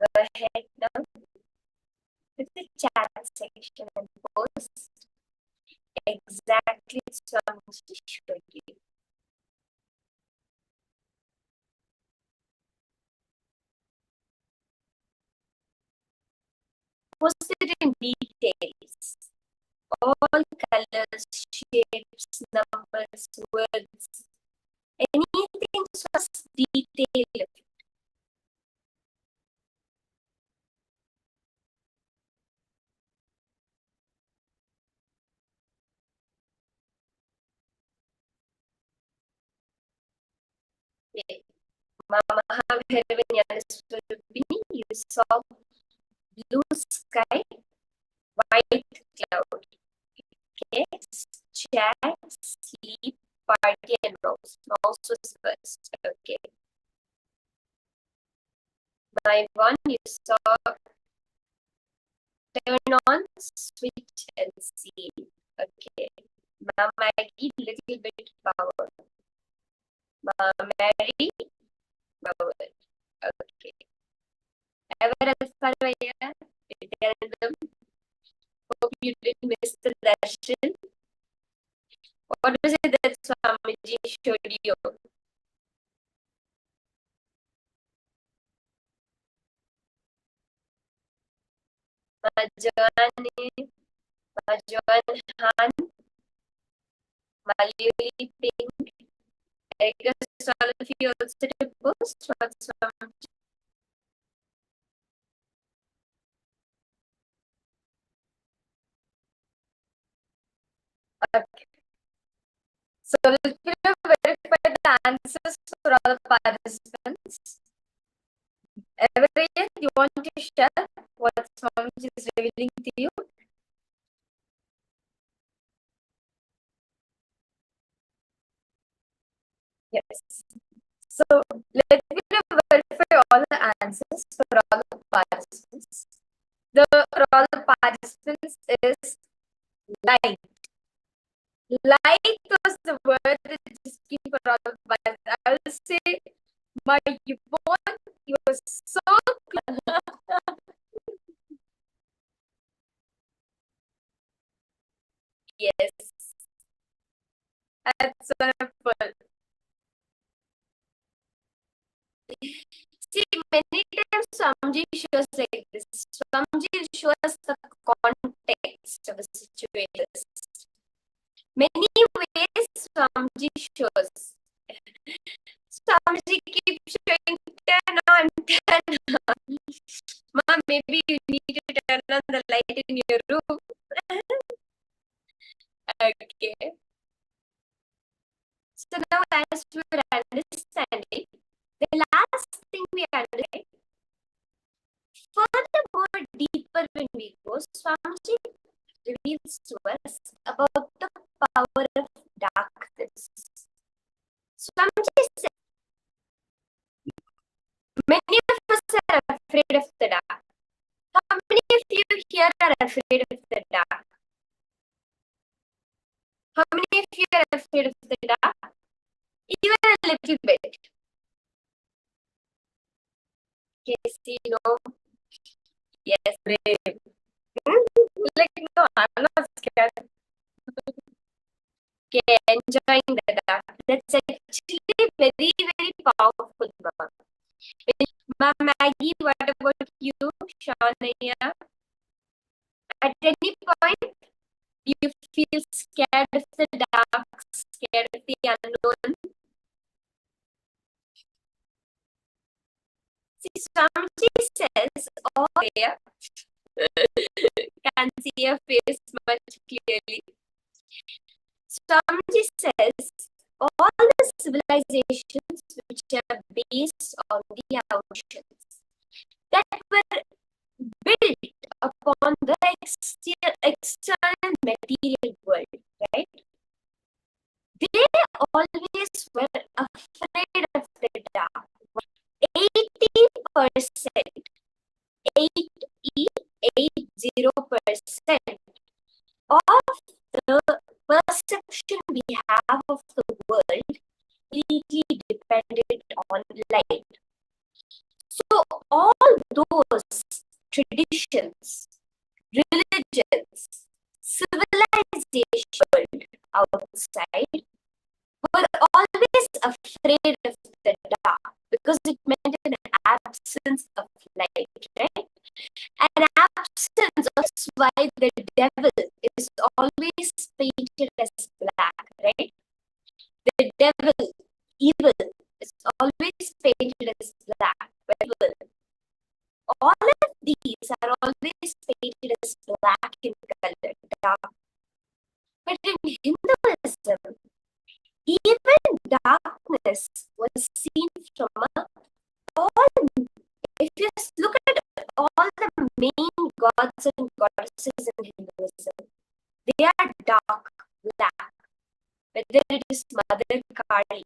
Go ahead now with the chat section and post exactly Swamiji showed you. Post it in details. All colors, shapes, numbers, words, anything just detail. You saw blue sky, white cloud. Okay, chat, sleep, party, and mouse. Mouse was first. Okay. My one, you saw turn on, switch, and see. Okay. Maggie, little bit power. Mary, power. Okay. Ever else, Parvaya? Hope you didn't miss the darshan. What was it that Swamiji showed you? Majoan Han, Malayuli Pink. I guess all of you also did post. What's okay. So we'll verify the answers for all the participants. Everett, you want to share what Swamiji is revealing to you? Yes. So let me verify all the answers for all the participants. For all the participants is light. Light was the word that just came for all the participants. I will say my Yvonne, you were so close. Yes. That's wonderful. See, many times Swamiji shows like this. Swamiji shows the context of a situation. Many ways Swamiji shows. Swamiji keeps showing turn on, turn on. Mom, maybe you need to turn on the light in your room. Okay. So now as we're understanding, the last thing we understand, furthermore deeper when we go, Swamiji reveals to us about the power of darkness. Swamiji said, many of us are afraid of the dark. How many of you here are afraid of the dark? How many of you are afraid of the dark? Even a little bit. Yes, you know. Yes, brave. Like, no, I'm not scared. Okay, enjoying the dark. That's actually very, very powerful, Mom. Mom Maggie, what about you, Shawnaya? At any point, you feel scared of the dark, scared of the unknown? See, Swamiji says, oh, yeah. Can't see your face much clearly. Swamiji says, all the civilizations which are based on the oceans that were built upon the external material world, right? They always were afraid of the dark. 80%, 80% of the perception we have of the world completely dependent on light. So all those traditions, religions, civilization outside were always afraid of the dark because it meant an absence of light, right? An absence of why the devil is always painted as black, right? The devil, evil, is always painted as black, evil. All of these are always painted as black in color, dark. But in Hinduism, even darkness was seen from all. If you look at all the main gods and goddesses in Hinduism, they are dark, black. Whether it is Mother Kali,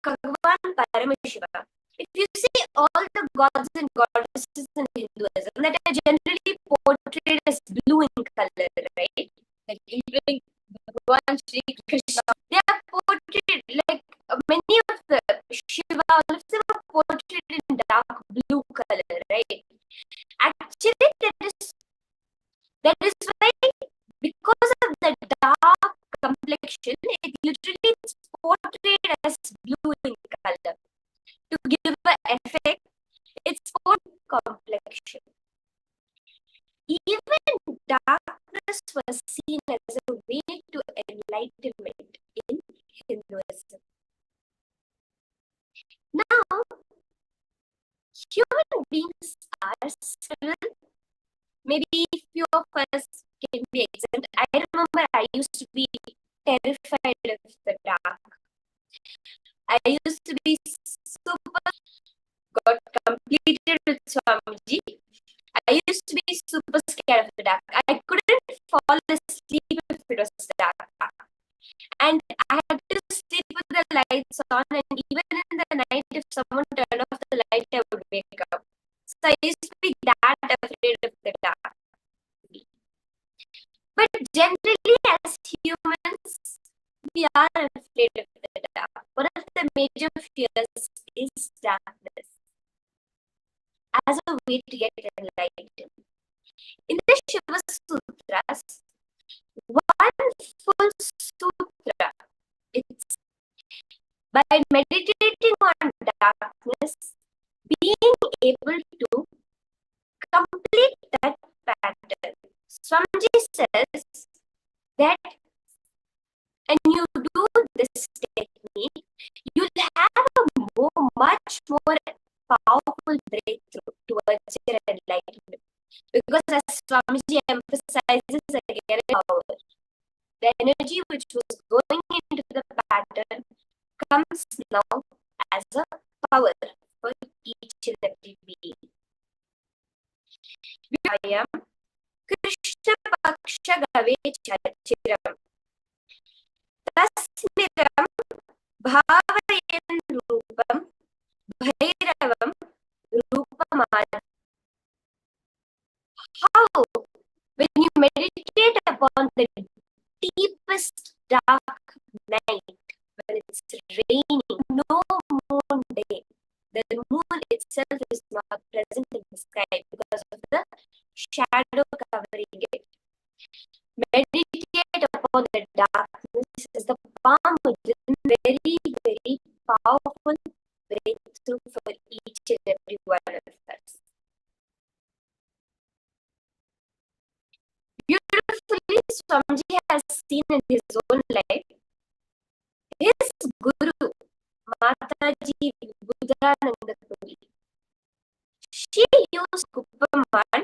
Bhagwan Paramashiva. If you see all the gods and goddesses in Hinduism that are generally portrayed as blue in color, right? Like even Bhagwan Shri Krishna, they are portrayed like many of the Shiva, all of them are portrayed in dark blue color, right? Actually, that is why, because of the dark complexion, it usually is portrayed as blue in color. To give an effect, it's for complexion. Even darkness was seen as a way to enlightenment in Hinduism. Now, human beings are still, maybe few of us can be exempt. I remember I used to be terrified of the dark. I used to be got completed with Swamiji. I used to be super scared of the dark. I couldn't fall asleep if it was dark. And I had to sleep with the lights on, and even in the night, if someone turned off the light, I would wake up. So I used to be that afraid of the dark. But generally, as humans, we are afraid of the dark. One of the major fears is darkness as a way to get enlightened. In the Shiva Sutras, one full sutra, it's by meditating on darkness, being able to complete that pattern. Swamiji says that, and you do this technique, you'll have a much more powerful breakthrough towards your enlightenment. Because as Swamiji emphasizes again, power, the energy which was going into the pattern comes now as a power for each and every being. Vyayam Krishna Paksha Gave Chachiram Tasmiram Bhavayan Rupam Bhairavam Rupamad. How, when you meditate upon the deepest dark night, when it's raining, no moon day, the moon itself is not present in the sky because of the shadow covering it. Meditate upon the darkness as the palm within, very, very powerful breakthrough for each and every one of us. Beautifully, Swamiji has seen in his own life, his guru, Mataji Buddhananda Puri, she used Kupaman,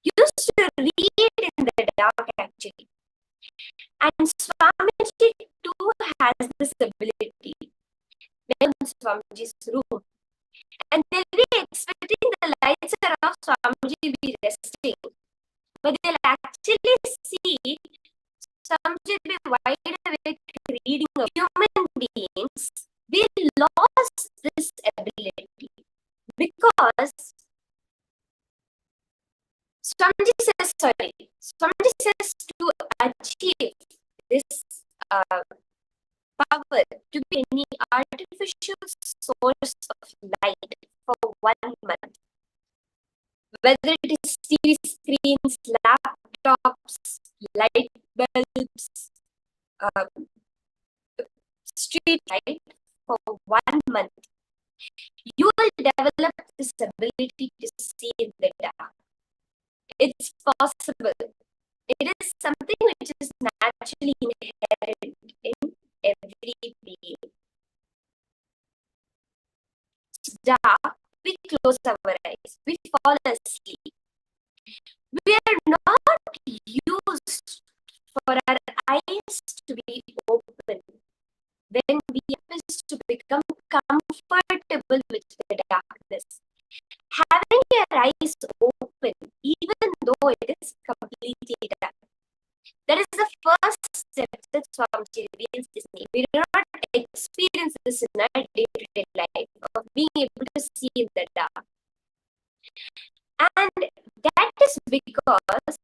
used to read in the dark actually. And Swamiji too has this ability. They're in Swamiji's room. And they'll be expecting the lights are off, Swamiji will be resting. But they'll actually see Swamiji will be wide awake reading. Human beings, we lost this ability because Swamiji says to achieve this power, to be any artificial source of light for 1 month, whether it is TV screens, laptops, light bulbs, street light for 1 month, you will develop this ability to see in the dark. It's possible. It is something which is naturally inherent in every being. It's dark, we close our eyes, we fall asleep. We are not used for our eyes to be open. When we are to become comfortable with the darkness, having your eyes open, even though it is completely dark, that is the first step that Swamiji reveals this need. We do not experience this in our day-to-day life of being able to see in the dark. And that is because,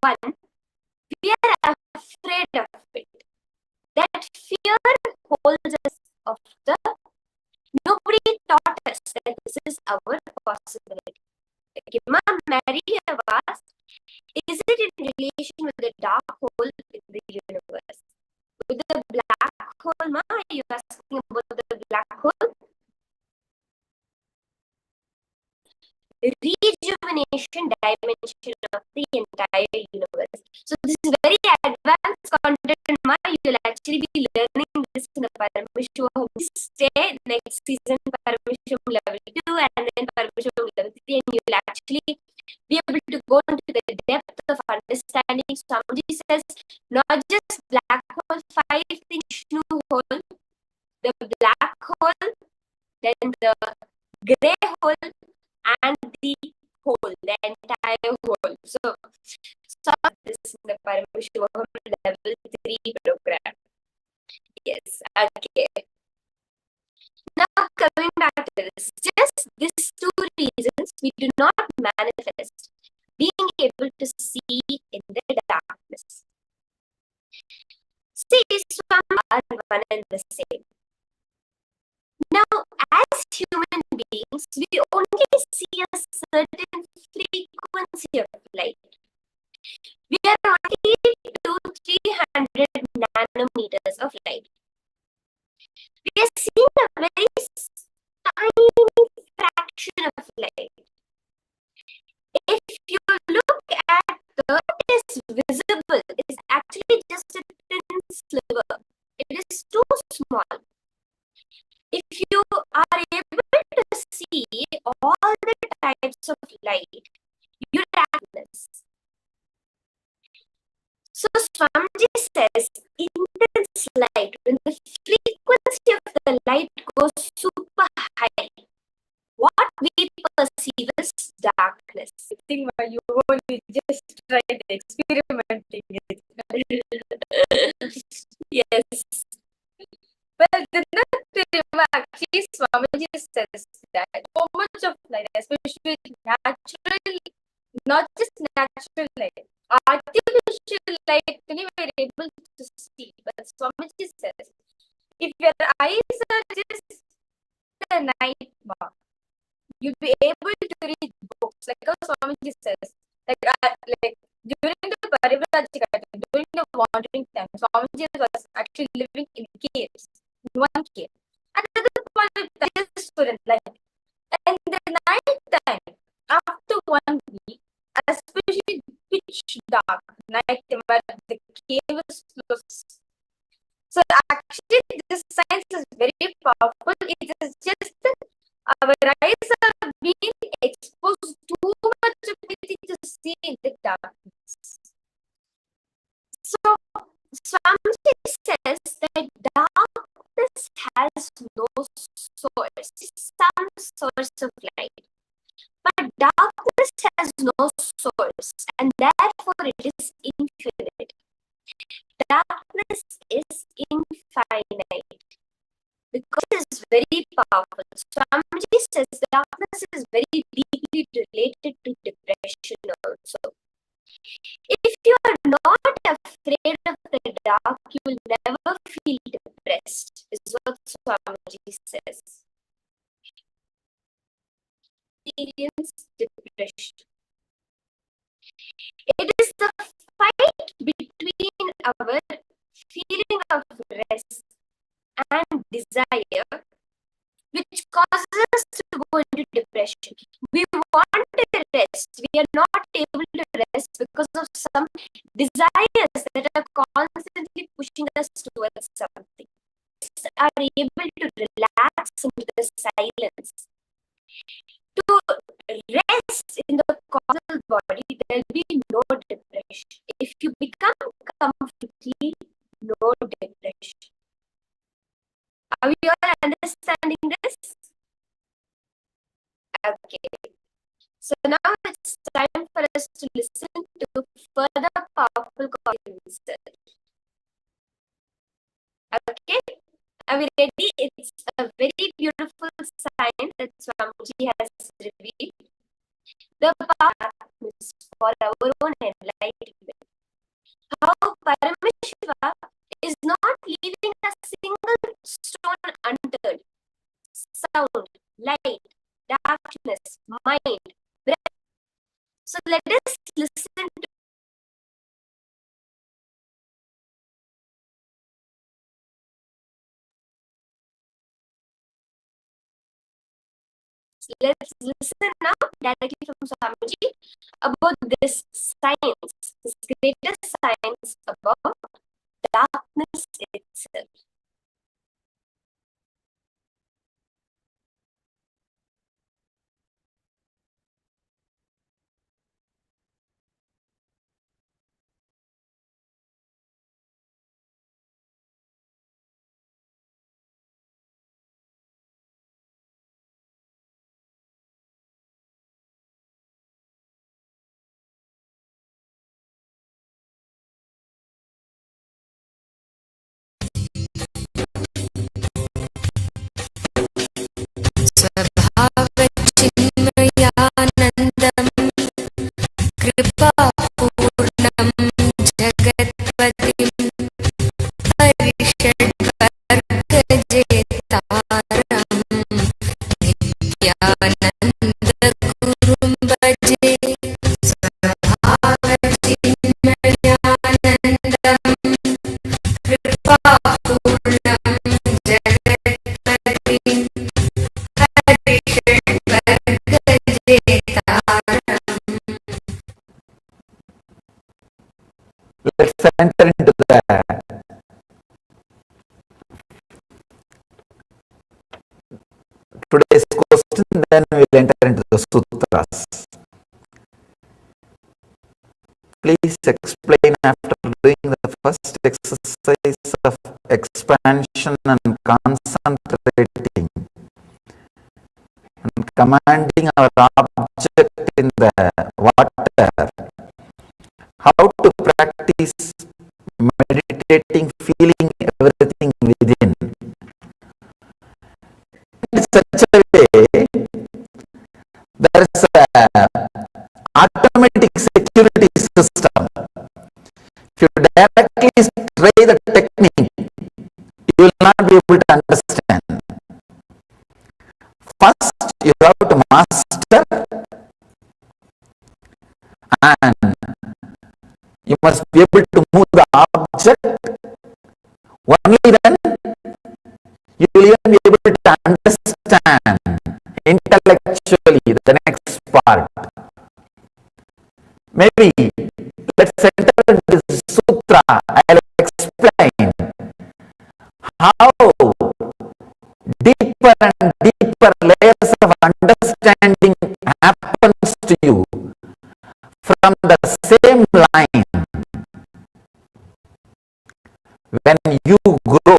one, we are afraid of it. That fear holds us of the. Nobody taught us that this is our possibility. Like Imam Mary have asked, is it in relation with the dark hole in the universe? With the black hole, Ma, are you asking about the black hole? Rejuvenation dimension of the entire universe. So this is very advanced content, Ma. You'll actually be learning this in the Paramashivoham. Stay next season, Paramashivoham Level 2 and then Paramashivoham Level 3, and you'll actually be able to go into the depth of understanding. Swamiji says, not just black hole, 5 things, Vishnu hole, the black hole, then the grey hole, and the whole, the entire whole. So this is the Paramashivoham Level 3 program. Yes, okay. Now coming back to this, just these 2 reasons we do not manifest being able to see in the darkness. See, some are one and the same. Now, as human beings, we only see a certain frequency of light. We are only to 300 nanometers of light. We are seeing a very tiny fraction of light. If you look at what is visible, it is actually just a thin sliver. It is too small. If you are able to see all the types of light, you darkness. So Swamiji says, intense light, when the frequency of the light goes super high, what we perceive as darkness. I think you only just tried experimenting it. Yes. Well, the next remark, Swamiji says that so much of light, especially natural, not just natural light, artificial light, we were able to see. But Swamiji says, if your eyes are just the night mark, you'll be able to read books. Like how Swamiji says, like during the Revitalize, during the wandering time, Swamiji was actually living in caves, in one cave. Another point of time is for the night. And the night time, after 1 week, especially pitch dark night where the cave is closed. So actually, this science is very powerful. It is just that our eyes are being exposed too much ability to see in the darkness. So Swamiji says that darkness has no source, some source of light. But darkness has no source, and therefore it is infinite. Darkness is infinite because it is very powerful. Swamiji says darkness is very deeply related to depression also. If you are not afraid of the dark, you will never feel depressed, is what Swamiji says. Experience depression. It is the fight between our feeling of rest and desire which causes us to go into depression. We want to rest. We are not able to rest because of some desires that are constantly pushing us towards something. We are able to relax into the silence. To rest in the causal body, there will be no depression. If you become completely no depression. Are you all understanding this? Okay. So now it's time for us to listen to further powerful research. Okay? Are we ready? It's a very beautiful science that Swamiji has revealed. The path is for our own enlightenment. How Paramashiva is not leaving a single stone unturned. Sound, light, darkness, mind, breath. So let us listen to let's listen now directly from Swamiji about this science, this greatest science about darkness itself. Svabhava-chinmayanandam kripa-purnam jagatpatim parishad-vargajetaram nityananda-gurum bhaje. Svabhava-chinmayanandam kripa-purnam jagatpatim Let's enter into today's question, then we'll enter into the sutras. Please explain after doing the first exercise of expansion and concentrating and commanding our object in the water, how to practice meditating, feeling everything within in such a way there is a automatic security system. If you directly try the technique, you will not be able to understand. First, you have to master, and you must be able to move the object. Only then you will even be able to understand intellectually the next part. Maybe let's enter into this sutra. I'll explain how deeper and deeper layers of understanding happens to you from the same line. When you grow,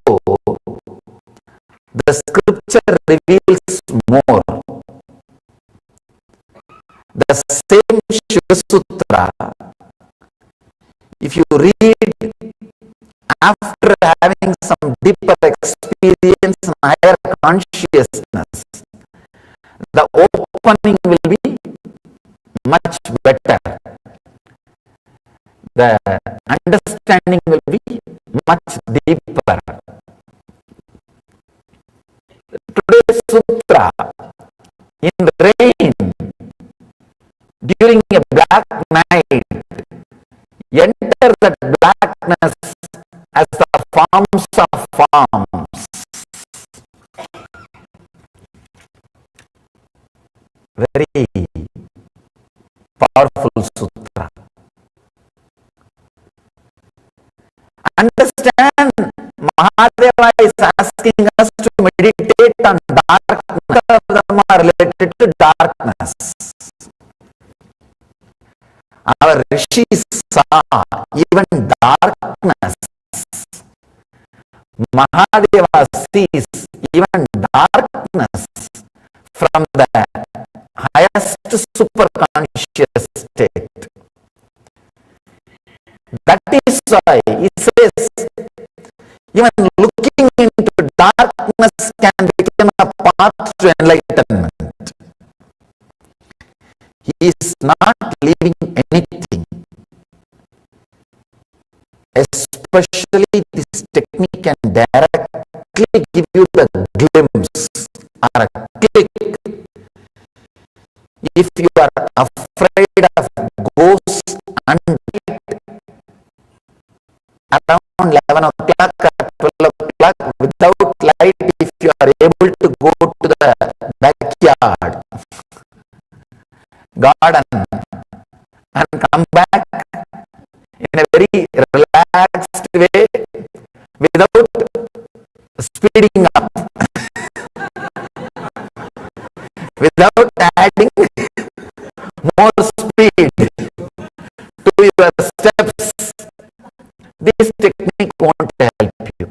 the scripture reveals more. The same Shiva Sutra, if you read after having some deeper experience and higher consciousness, the opening will be much better. The understanding will be much deeper. Today's sutra, in rain, that blackness as the forms of forms. Very powerful sutra. Understand, Mahadeva is asking us to meditate on darkness. Most of them are related to darkness. Our rishis saw even darkness. Mahadeva sees even darkness from the highest superconscious state. That is why he says, even looking into darkness can become a path to enlightenment. He is not leaving anything. Especially this technique can directly give you the glimpse or a click. If you are afraid of ghosts and around 11 o'clock or 12 o'clock without light, if you are able to go to the backyard garden and come back in a very relaxed way without speeding up, without adding more speed to your steps, this technique won't help you.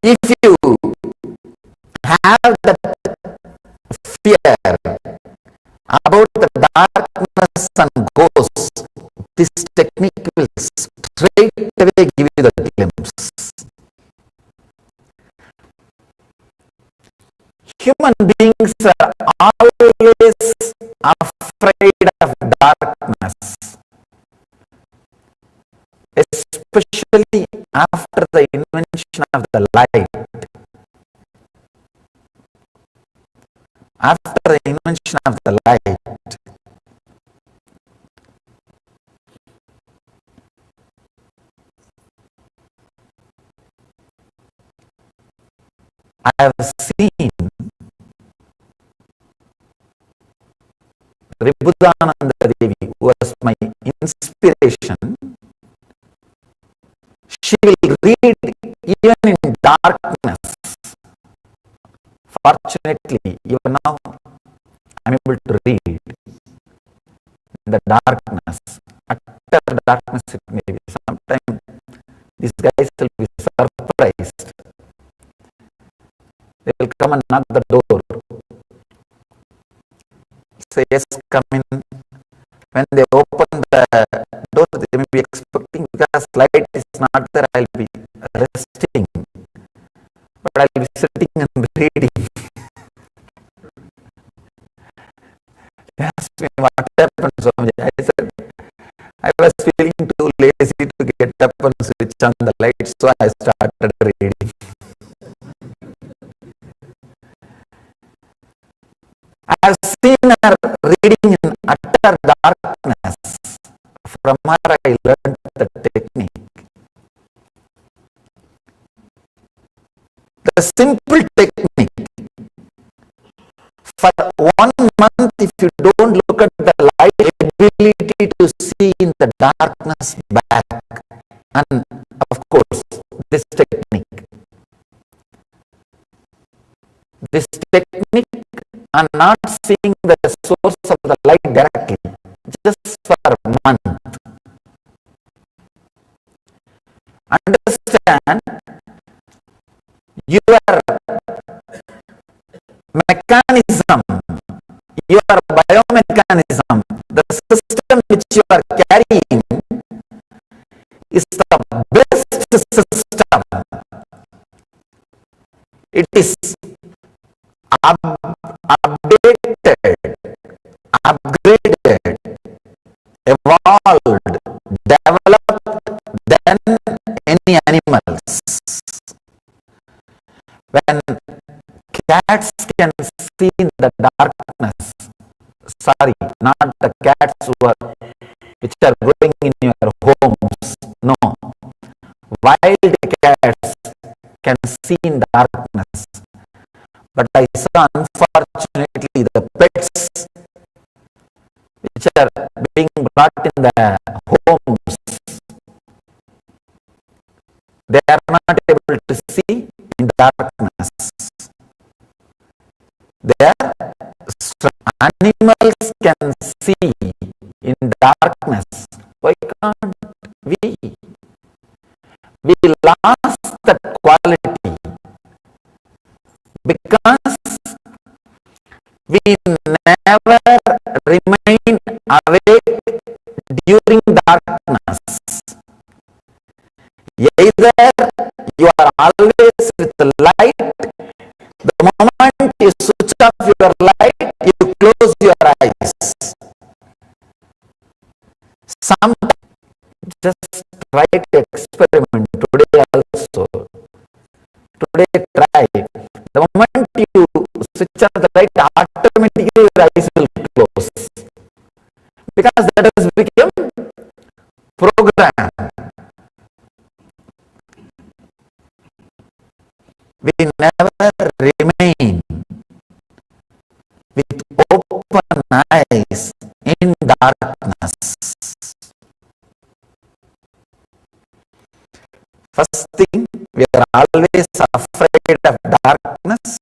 If you have the fear about the darkness and ghosts, this technique will straight away give you the glimpse. Human beings are always afraid of darkness, especially after the invention of the light. After the invention of the light, I have seen Revitalize Devi, who was my inspiration. She will read even in darkness. Fortunately, even now, I am able to read in the darkness. Utter darkness it may be. Sometimes these guys will be surprised. They will come and knock the door. Say, yes, come in. When they open the door, they may be expecting, because light is not there, I will be resting. But I will be sitting and reading. They asked me what happened, Swami. I said, I was feeling too lazy to get up and switch on the light, so I started reading. I have seen her reading in utter darkness. From her I learned the technique. The simple technique. For 1 month, if you don't look at the light, ability to see in the darkness back. And of course, this technique and not seeing the source of the light directly, just for a month. Understand, your mechanism, your biomechanism, the system which you are carrying is the best system. It is updated, upgraded, evolved, developed than any animals. When cats can see in the darkness, sorry, not the cats who are which are growing in your homes. No. Wild cats can see in darkness. But I saw, unfortunately, the pets which are being brought in the homes, they are not able to see in darkness. They are animals can see in darkness. Why can't we? We lost that quality because we never remain awake during darkness. Either you are always with the light, the moment you switch off your light, you close your eyes. Just try to experiment today also. Today try. The moment you switch on the light, automatically your eyes will close. Because that has become program. We never remain with open eyes in darkness. First thing, we are always afraid of darkness.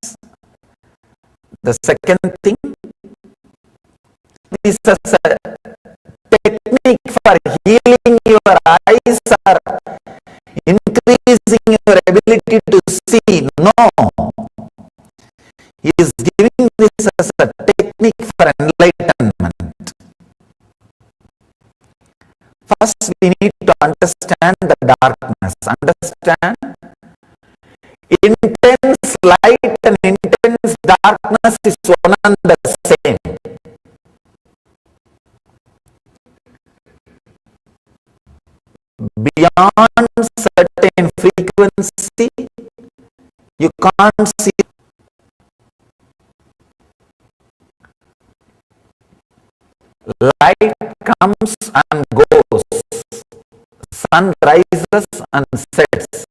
The second thing, this is a technique for healing your eyes or increasing your ability to see. No. He is giving this as a technique for enlightenment. First, we need to understand the darkness. Understand intense light and intense darkness is one and the same. Beyond certain frequency, you can't see. Light comes and goes. Sun rises and sets.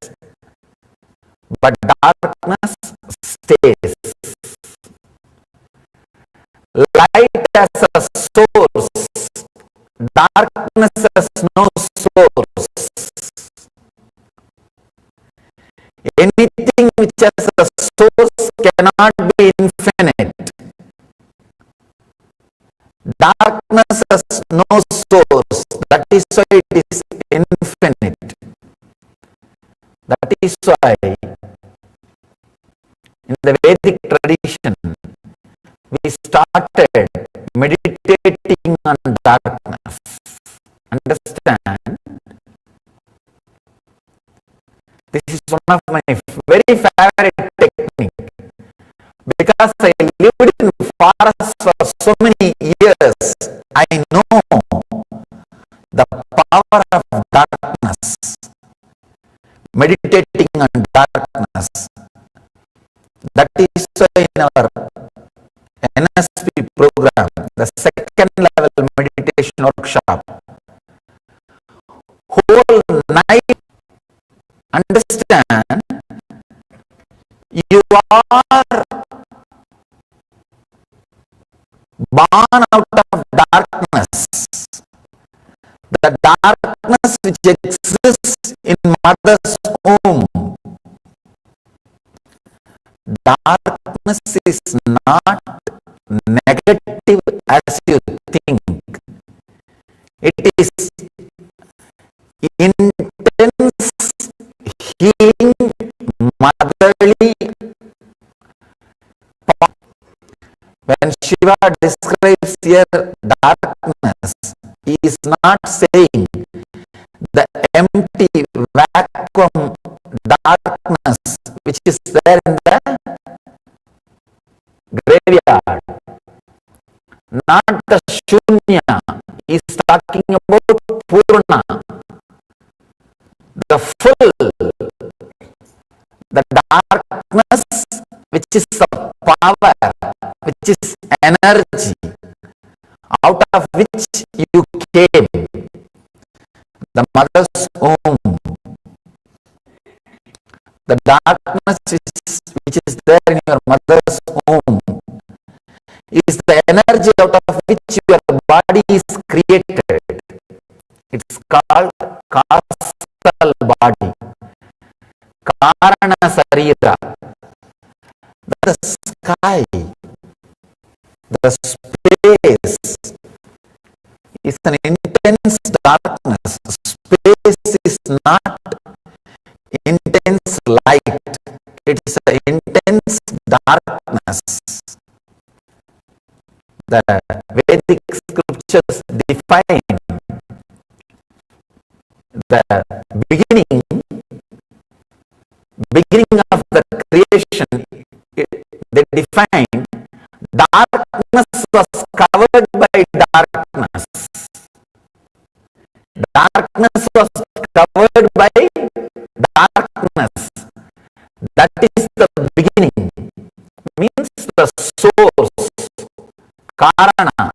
But darkness stays. Light as a source. Darkness has no source. Anything which has a source cannot be infinite. Darkness has no source. That is why it is infinite. That is why in the Vedic tradition we started meditating on darkness. Understand? This is one of my very favorite technique because I lived in forest for so many years. I know the power of darkness. Meditating on darkness. That is why in our NSP program, the second level meditation workshop, whole night, understand, you are born out of darkness. The darkness which exists in mother's womb. Darkness is not negative as you think. It is intense, healing, motherly. When Shiva describes here darkness, he is not saying the empty vacuum darkness which is there in the graveyard, not the shunya. He is talking about purna, the full, the darkness which is the power, which is energy, out of which you came. the mother's womb, the darkness which is there in your mother's womb is the energy out of which your body is created. It's called causal body, Karana Sarira. The sky, the space is an intense darkness. Space is not intense light. It is an intense darkness. The Vedic scriptures define the beginning of the creation. They define darkness was covered by darkness. Darkness was covered by darkness. That is the beginning. Means the source, Karana.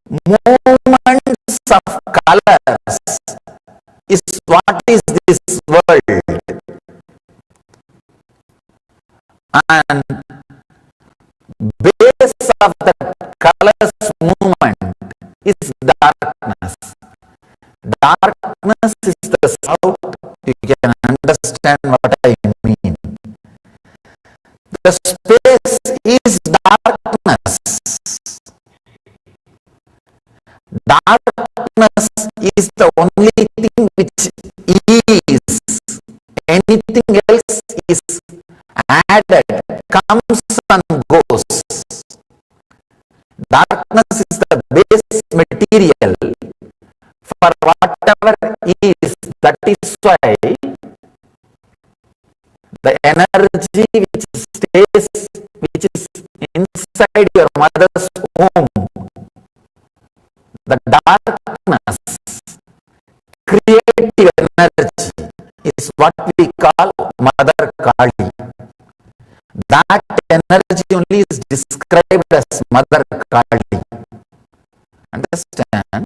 Movements of colors is what is this world. And base of the colors movement is darkness. Darkness is the south. You can understand what I mean. The space is darkness. Darkness is the only thing which is. Anything else is added, comes and goes. Darkness is the base material for whatever is. That is why the energy which stays, which is inside your mother's womb, the darkness, creative energy is what we call Mother Kali. That energy only is described as Mother Kali. Understand?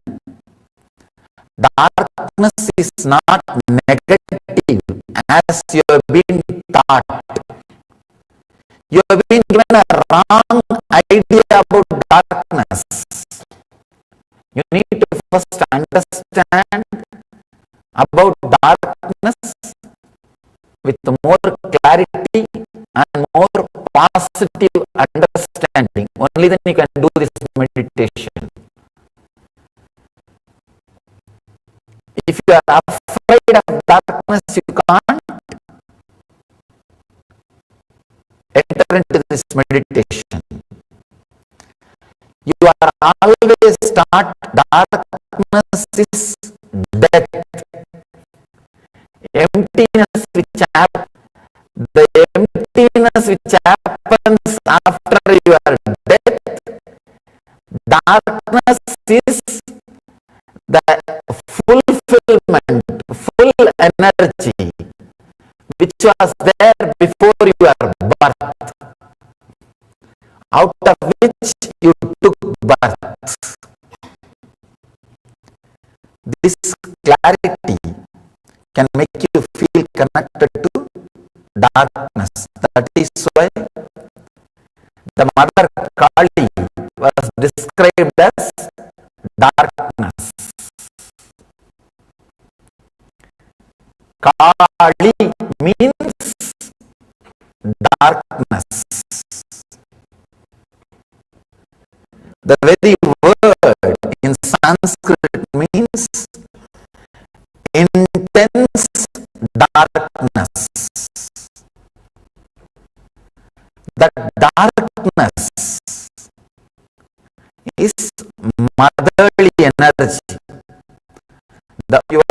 Darkness is not negative as you have been taught. You have been given a wrong idea about darkness. You need to first understand about darkness with more clarity and more positive understanding. Only then you can do this meditation. If you are afraid of darkness, you can't enter into this meditation. You are always taught darkness is death. Emptiness which happens, the emptiness which happens after your death, darkness is the fulfillment, full energy which was there before your birth, out of which you took birth. This clarity can make you feel connected to darkness. That is why the Mother Kali was described as darkness. Kali means darkness. The very word in Sanskrit means intense darkness. That darkness is motherly energy. Your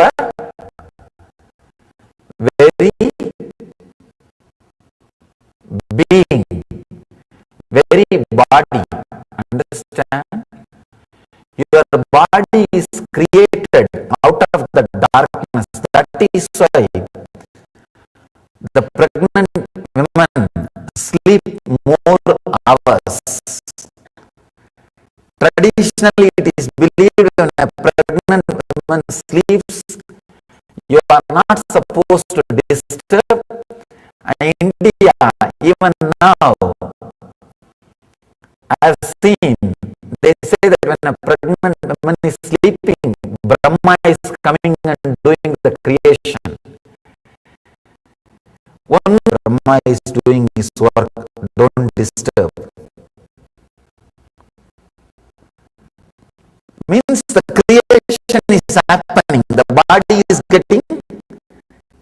very being, very body. Understand? Your body is created out of the darkness. That is why the pregnant women sleep more hours. Traditionally, it is believed when a pregnant woman sleeps, you are not supposed to disturb. And India, even now, I have seen, they say that when a pregnant woman is sleeping, Brahma is coming and doing the creation. One Brahma is doing his work, don't disturb. Means the creation is happening, the body is getting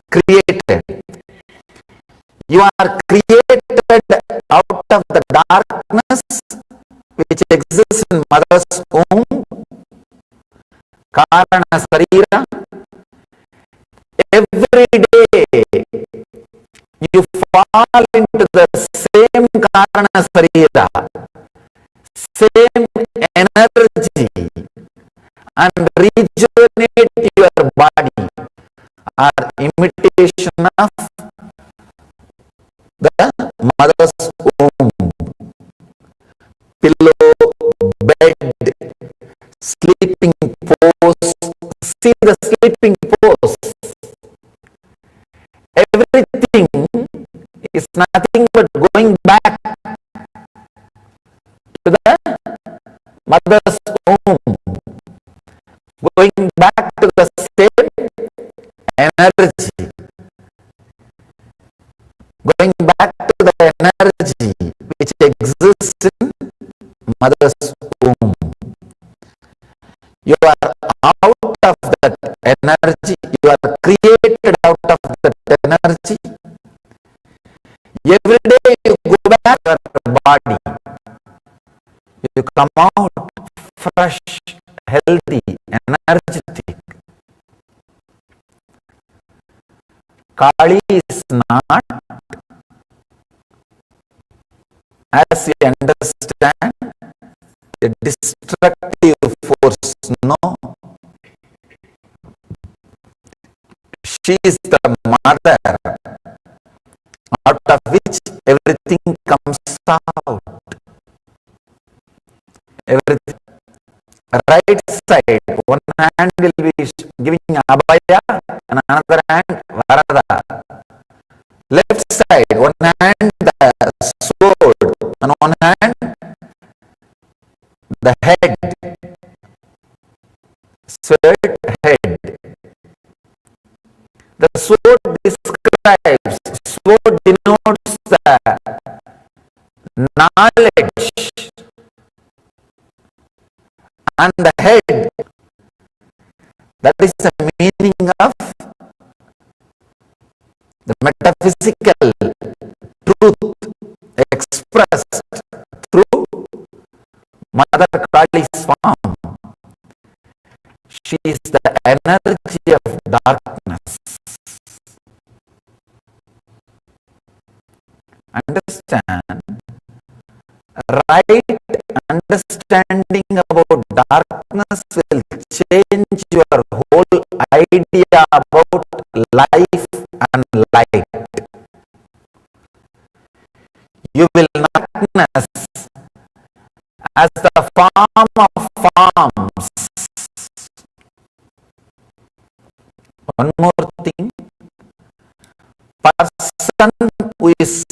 created. You are created out of the darkness which exists in mother's womb, Karana Sarira. Every day you fall into the same Karana Sarira, same energy, and rejuvenate your body are imitation of the mother's womb. Pillow, bed, sleeping pose. See the sleeping pose. Everything is nothing but going back to the mother's womb, going back to the same energy, going back to the energy which exists in mother's womb. You are out of that energy, you are created out of that energy. Every day you go back to your body, you come out fresh, healthy, energetic. Kali is not, as you understand, a destructive force. No. She is the mother out of which everything comes out. Everything. Right side, one hand will be giving abhaya and another hand varada. Left side, one hand the sword and one hand the head. Sword, head. The sword describes, sword denotes the knowledge, and the head, that is the meaning of the metaphysical truth expressed through Mother Kali's form. She is the energy of darkness. Understand? Right understanding about darkness will change your whole idea about life and light. You will darkness as the form of forms. One more thing, person who is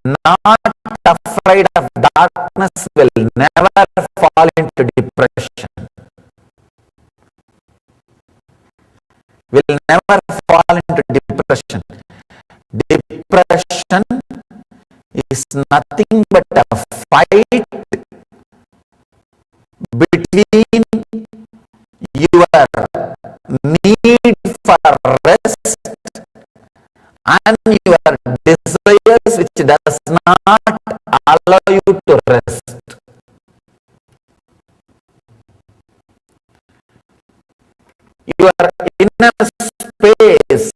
not afraid of darkness will never fall into depression. Will never fall into depression. Depression is nothing but a fight between your need for rest and your desires which does not allow you to rest. Your inner space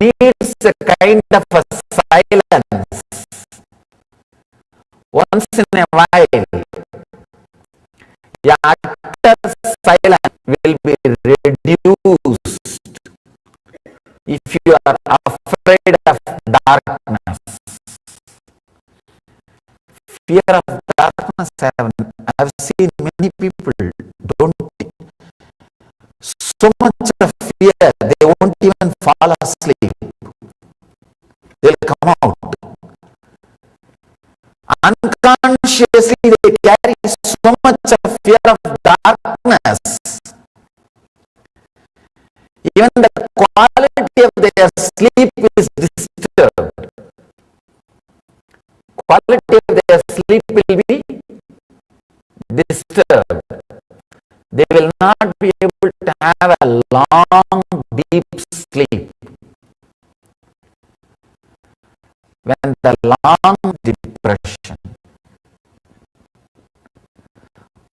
needs a kind of a silence. Once in a while, your utter silence will be reduced if you are afraid of darkness. Fear of darkness I've seen many people don't so much of fear, they won't even fall asleep. They'll come out. Unconsciously, they carry so much of fear of darkness. Even the quality of their sleep is disturbed. Quality of their sleep will be disturbed. They will not be able to have a long, deep sleep. When the long depression,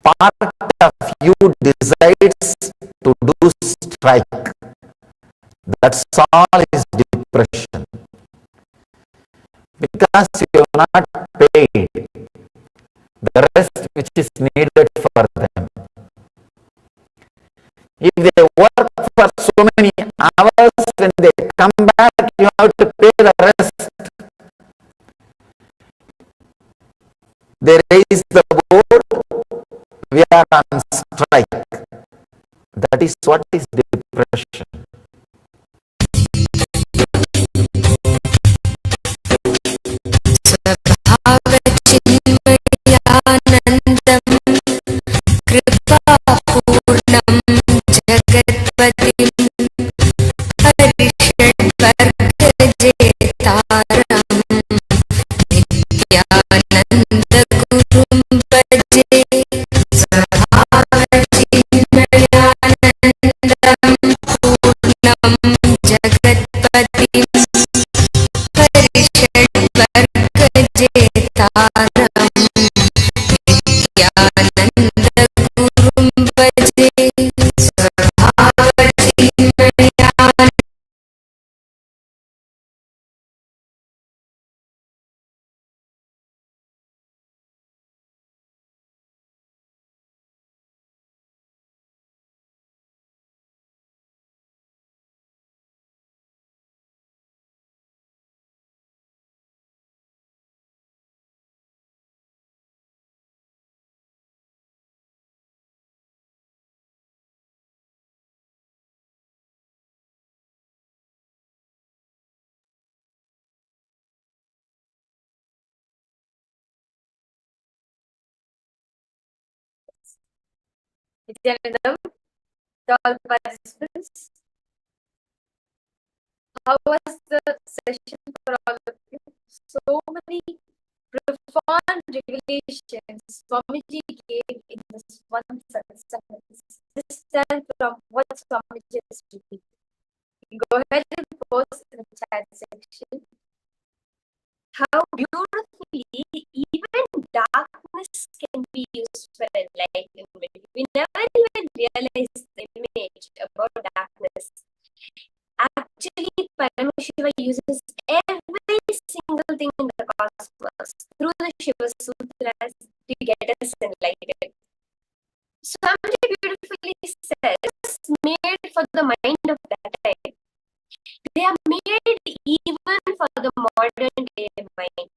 part of you decides to do strike. That's all is depression. Because you have not paid the rest which is needed for them. If they work for so many hours, when they come back, you have to pay the rest. They raise the board, we are on strike. That is what is depression. Nityanandam, to all participants. How was the session for all of you? So many profound revelations Swamiji gave in this one satsang. This time from what Swamiji is speaking. Go ahead and post in the chat section how beautifully even darkness can be used for enlightenment. We never even realize the image about darkness. Actually, Paramashiva uses every single thing in the cosmos through the Shiva Sutras to get us enlightened. Swamiji beautifully says, made for the mind of that time. They are made even for the modern day mind.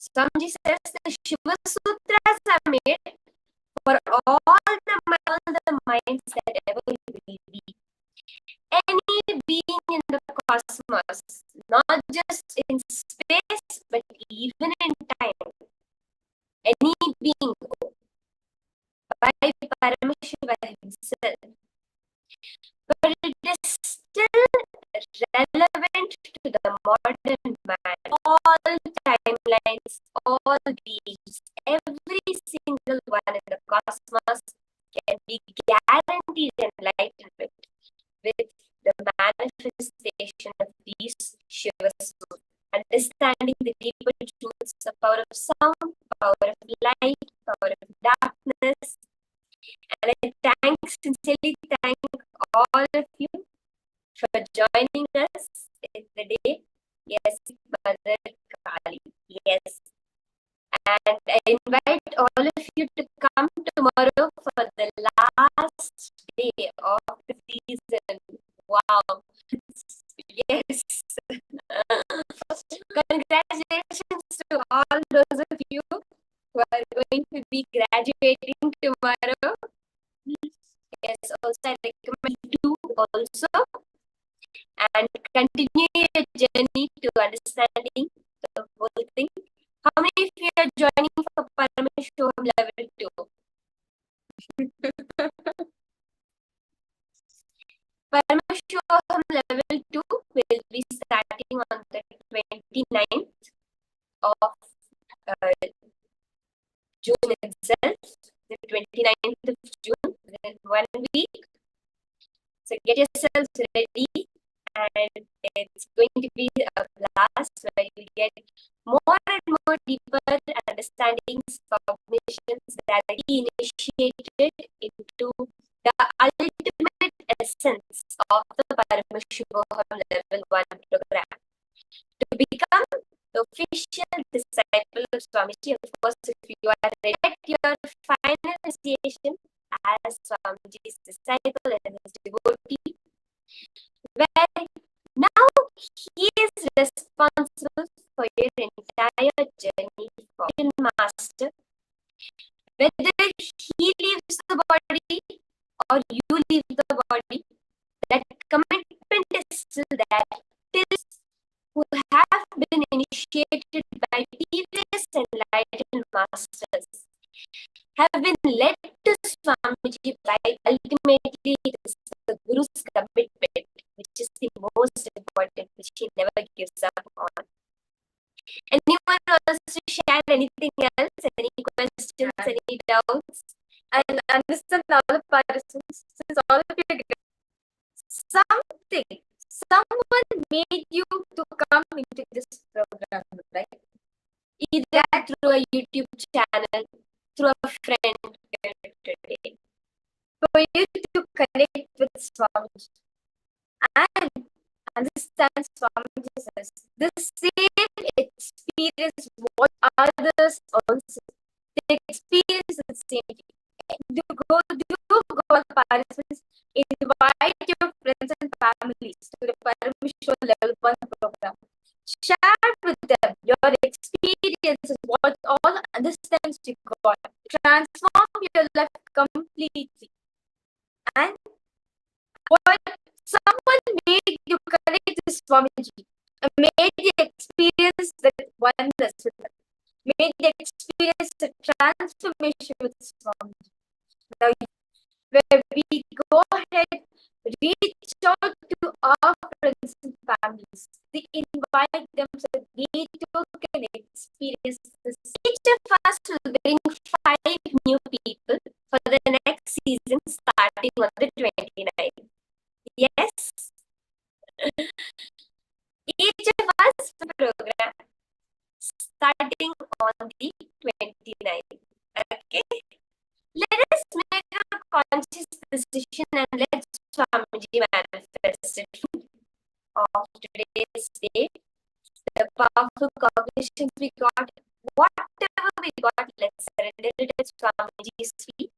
Swamiji says the Shiva Sutras are made for all the minds that ever will be. Any being in the cosmos, not just in space, but even in time. Any being by Paramashiva himself. But it is still relevant to the modern man. All timelines, all beings, every single one in the cosmos can be guaranteed enlightenment with the manifestation of these Shiva Sutras. Understanding the deeper truths, the power of sound, power of light, power of darkness. And I sincerely thank all of you for joining us in the day. Yes, Mother Kali. Yes. And I invite all of you to come tomorrow for the last day of the season. Wow. Yes. Congratulations to all those of you who are going to be graduating tomorrow. Yes, also I recommend you also and continue your journey to understanding the whole thing. How many of you are joining for Paramashivoham Level 2? Paramashivoham Level 2 will be starting on the 29th of June itself, the 29th of June, within 1 week. So get yourselves ready, and it's going to be a blast where you get more and more deeper understandings, cognitions that are initiated into the ultimate essence of the Paramashivoham Level 1 program. To become the official disciple of Swamiji, of course, if you are ready at your final initiation as Swamiji's disciple and his devotee, where now he is responsible for your entire journey for your master. Whether he leaves the body or you leave the body, that commitment is still there till who have been initiated by previous enlightened masters have been led to Swamiji by ultimately it is the Guru's commitment, which is the most important, which he never gives up on. Anyone wants to share anything else? Any questions, any doubts? And understand all of participants, since all of you something, someone made you to come into this program, right? Either through a YouTube channel, through a friend today, for you to connect with Swamiji and understand Swamiji says the same experience what others also. The experience is the same. Do go, participants, invite your friends and families to the Paramashivoham Level 1 program. Share with them your experiences, what all understands you got. Transform your life completely. And what someone made you connect to Swamiji, made the experience that oneness with them, made the experience the transformation with Swamiji. Now, where we go ahead, reach out to our friends and families. We invite them so they too can experience this. Each of us will bring 5 new people for the next season starting on the 29th. Yes? Each of us for the program starting on the 29th. Okay? Let us make a conscious decision and let Swamiji manifest it of today's day. The powerful cognitions we got, whatever we got, let's surrender it at Swamiji's feet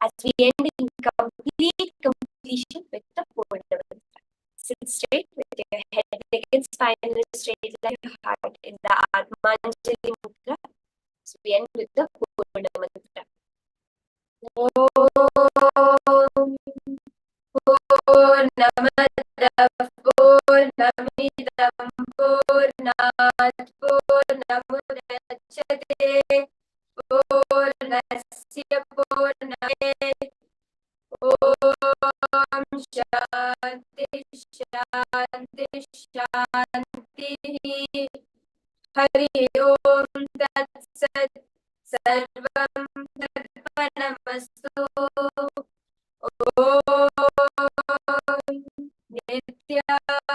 as we end in complete completion with the Purna Mantra. Sit straight with your head against spine straight like your heart in the Atmanjali Mudra. So we end with the Purna Mantra. Om Purnamada Purnamidam Purnat Purnamudachyate Purnasya Purname Om Shanti Shanti Shanti Hari Om Tat Sat Sarvam Tarpanamastu Om Nityanandam.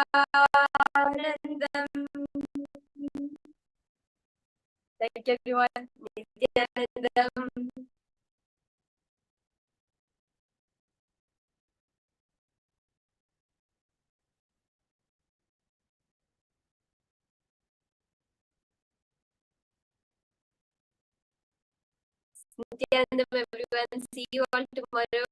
Thank you everyone. Nityanandam. Nityanandam everyone. See you all tomorrow.